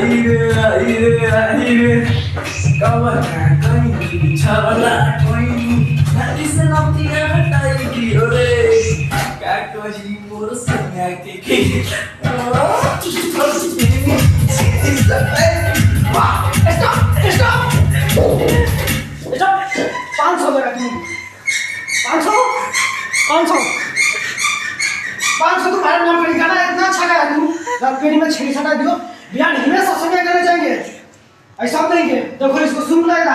आइरे cover कहीं छावला कोई नदी से नदिया हटाई दियो रे काको जी मोर संगा के स्टॉप 500 लगा तुम 500 तुम्हारे नाम पे गाना इतना अच्छा गाया तुम रात पेड़ी में छेड़ी सटा दियो बिहान हमेशा समय करने जाएंगे ऐसा नहीं है देखो इसको सुन लेगा